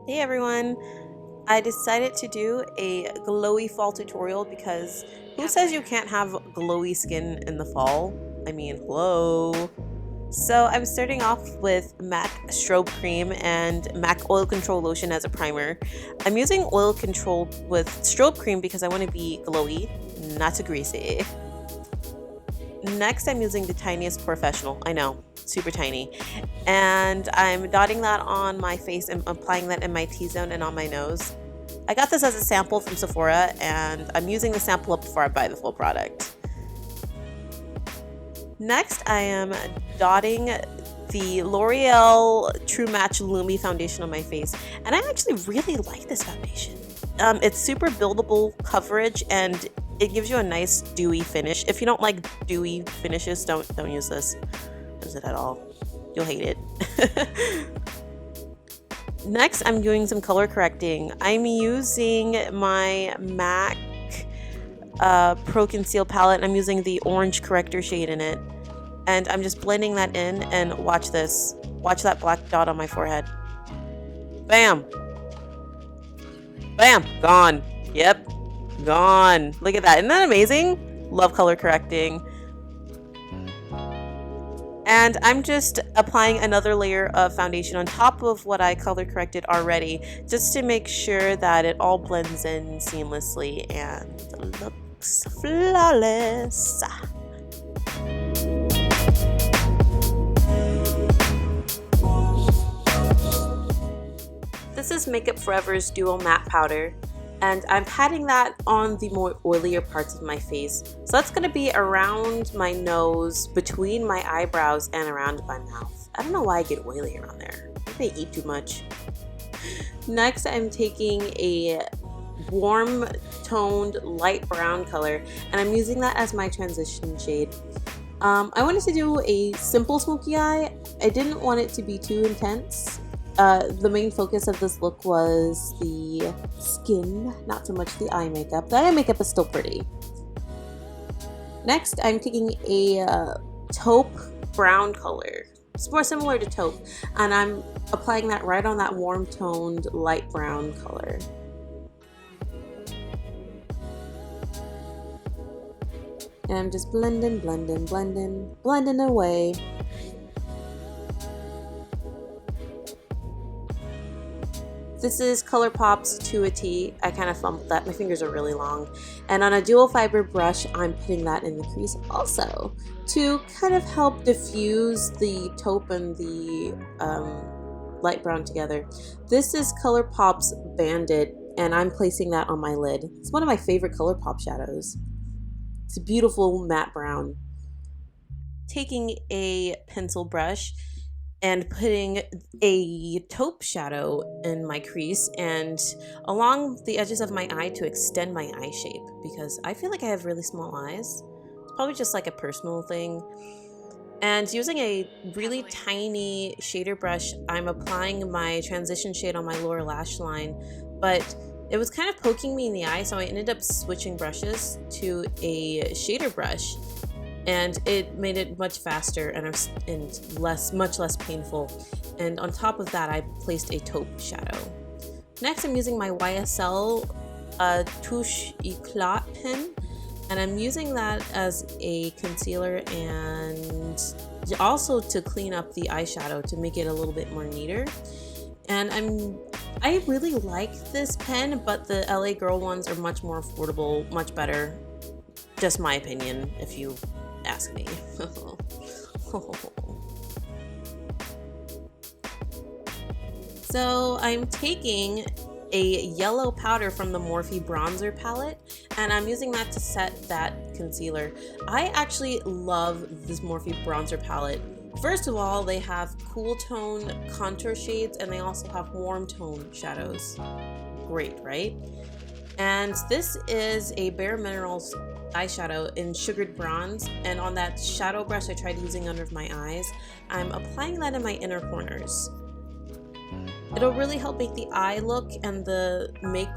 Hey everyone! I decided to do a glowy fall tutorial because who says you can't have glowy skin in the fall? I mean, hello! So I'm starting off with MAC Strobe Cream and MAC Oil Control Lotion as a primer. I'm using Oil Control with Strobe Cream because I want to be glowy, not too greasy. Next, I'm using the tiniest PoreFessional. I know, super tiny. And I'm dotting that on my face and applying that in my T-zone and on my nose. I got this as a sample from Sephora, and I'm using the sample up before I buy the full product. Next, I am dotting the L'Oreal True Match Lumi foundation on my face, and I actually really like this foundation. It's super buildable coverage, and it gives you a nice dewy finish. If you don't like dewy finishes, don't use this. Don't use it at all. You'll hate it. Next, I'm doing some color correcting. I'm using my MAC Pro Conceal palette. I'm using the orange corrector shade in it. And I'm just blending that in, and watch this. Watch that black dot on my forehead. Bam! Bam! Gone. Yep. Gone. Look at that. Isn't that amazing? Love color correcting. And I'm just applying another layer of foundation on top of what I color corrected already, just to make sure that it all blends in seamlessly and looks flawless. This is Makeup Forever's Duo Matte Powder, and I'm patting that on the more oilier parts of my face. So that's going to be around my nose, between my eyebrows, and around my mouth. I don't know why I get oily around there. Maybe I eat too much. Next, I'm taking a warm toned light brown color, and I'm using that as my transition shade. I wanted to do a simple smoky eye. I didn't want it to be too intense. The main focus of this look was the skin, not so much the eye makeup. The eye makeup is still pretty. Next, I'm taking a taupe brown color. It's more similar to taupe, and I'm applying that right on that warm toned light brown color. And I'm just blending away. This is ColourPop's To-A-T. I kind of fumbled that. My fingers are really long. And on a dual fiber brush, I'm putting that in the crease also to kind of help diffuse the taupe and the light brown together. This is ColourPop's Bandit, and I'm placing that on my lid. It's one of my favorite ColourPop shadows. It's a beautiful matte brown. Taking a pencil brush and putting a taupe shadow in my crease and along the edges of my eye to extend my eye shape, because I feel like I have really small eyes. It's probably just like a personal thing. And using a really tiny shader brush, I'm applying my transition shade on my lower lash line, but it was kind of poking me in the eye, so I ended up switching brushes to a shader brush. And it made it much faster and much less painful. And on top of that, I placed a taupe shadow. Next, I'm using my YSL Touchè Eclat Pen, and I'm using that as a concealer and also to clean up the eyeshadow to make it a little bit more neater. And I really like this pen, but the LA Girl ones are much more affordable, much better. Just my opinion, if you ask me. So I'm taking a yellow powder from the Morphe bronzer palette, and I'm using that to set that concealer. I actually love this Morphe bronzer palette. First of all, they have cool tone contour shades, and they also have warm tone shadows. Great, right? And this is a Bare Minerals eyeshadow in sugared bronze, and on that shadow brush I tried using under my eyes, I'm applying that in my inner corners. It'll really help make the eye look and the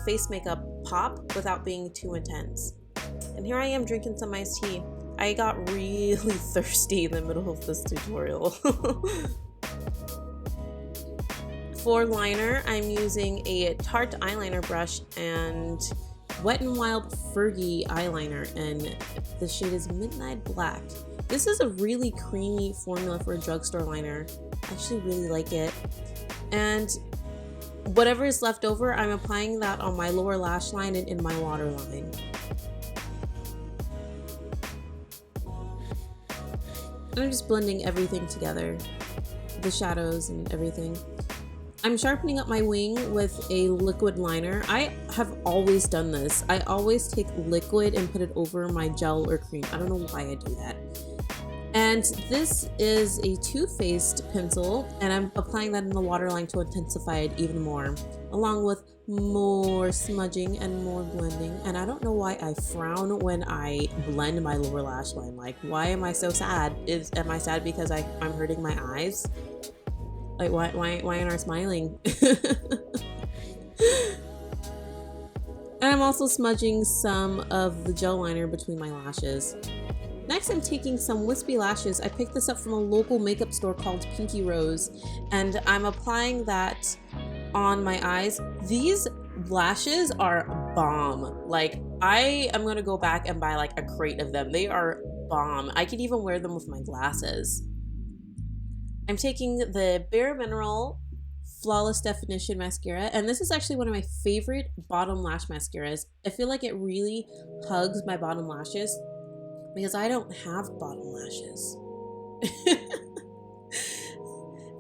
face makeup pop without being too intense. And here I am drinking some iced tea. I got really thirsty in the middle of this tutorial. For liner, I'm using a Tarte eyeliner brush and Wet n Wild Fergie eyeliner, and the shade is Midnight Black. This is a really creamy formula for a drugstore liner. I actually really like it. And whatever is left over, I'm applying that on my lower lash line and in my waterline. And I'm just blending everything together, the shadows and everything. I'm sharpening up my wing with a liquid liner. I have always done this. I always take liquid and put it over my gel or cream. I don't know why I do that. And this is a Too Faced pencil, and I'm applying that in the waterline to intensify it even more, along with more smudging and more blending. And I don't know why I frown when I blend my lower lash line. Like, why am I so sad? Am I sad because I'm hurting my eyes? Like, why aren't I smiling? And I'm also smudging some of the gel liner between my lashes. Next, I'm taking some wispy lashes. I picked this up from a local makeup store called Pinky Rose, and I'm applying that on my eyes. These lashes are bomb. Like, I am gonna go back and buy like a crate of them. They are bomb. I could even wear them with my glasses. I'm taking the Bare Mineral Flawless Definition Mascara, and this is actually one of my favorite bottom lash mascaras. I feel like it really hugs my bottom lashes because I don't have bottom lashes.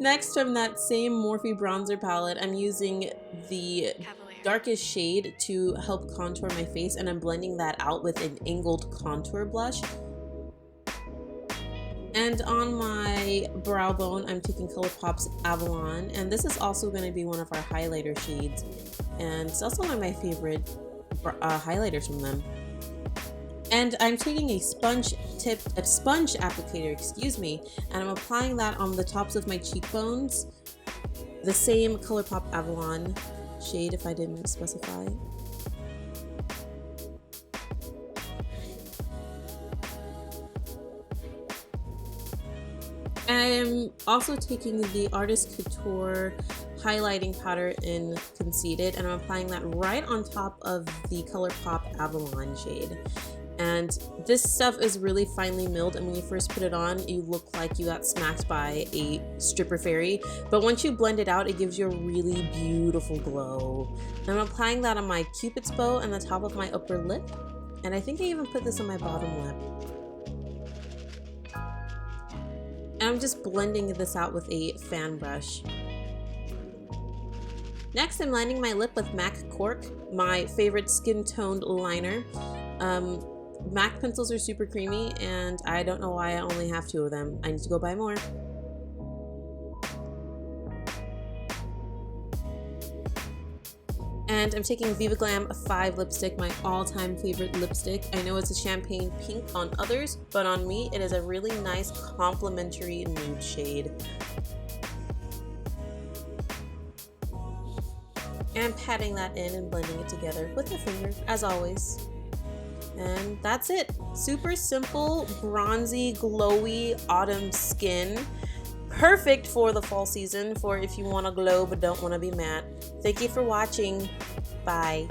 Next, from that same Morphe bronzer palette, I'm using the darkest shade to help contour my face, and I'm blending that out with an angled contour blush. And on my brow bone, I'm taking ColourPop's Avalon, and this is also going to be one of our highlighter shades, and it's also one of my favorite highlighters from them. And I'm taking a sponge applicator, excuse me, and I'm applying that on the tops of my cheekbones, the same ColourPop Avalon shade if I didn't specify. I'm also taking the Artist Couture highlighting powder in Conceited, and I'm applying that right on top of the ColourPop Avalon shade. And this stuff is really finely milled, and when you first put it on, you look like you got smacked by a stripper fairy. But once you blend it out, it gives you a really beautiful glow. And I'm applying that on my Cupid's bow and the top of my upper lip. And I think I even put this on my bottom lip. And I'm just blending this out with a fan brush. Next, I'm lining my lip with MAC Cork, my favorite skin-toned liner. MAC pencils are super creamy, and I don't know why I only have 2 of them. I need to go buy more. And I'm taking Viva Glam V lipstick, my all-time favorite lipstick. I know it's a champagne pink on others, but on me it is a really nice complementary nude shade. And patting that in and blending it together with a finger, as always. And that's it. Super simple, bronzy, glowy autumn skin. Perfect for the fall season, for if you want to glow but don't want to be matte. Thank you for watching. Bye.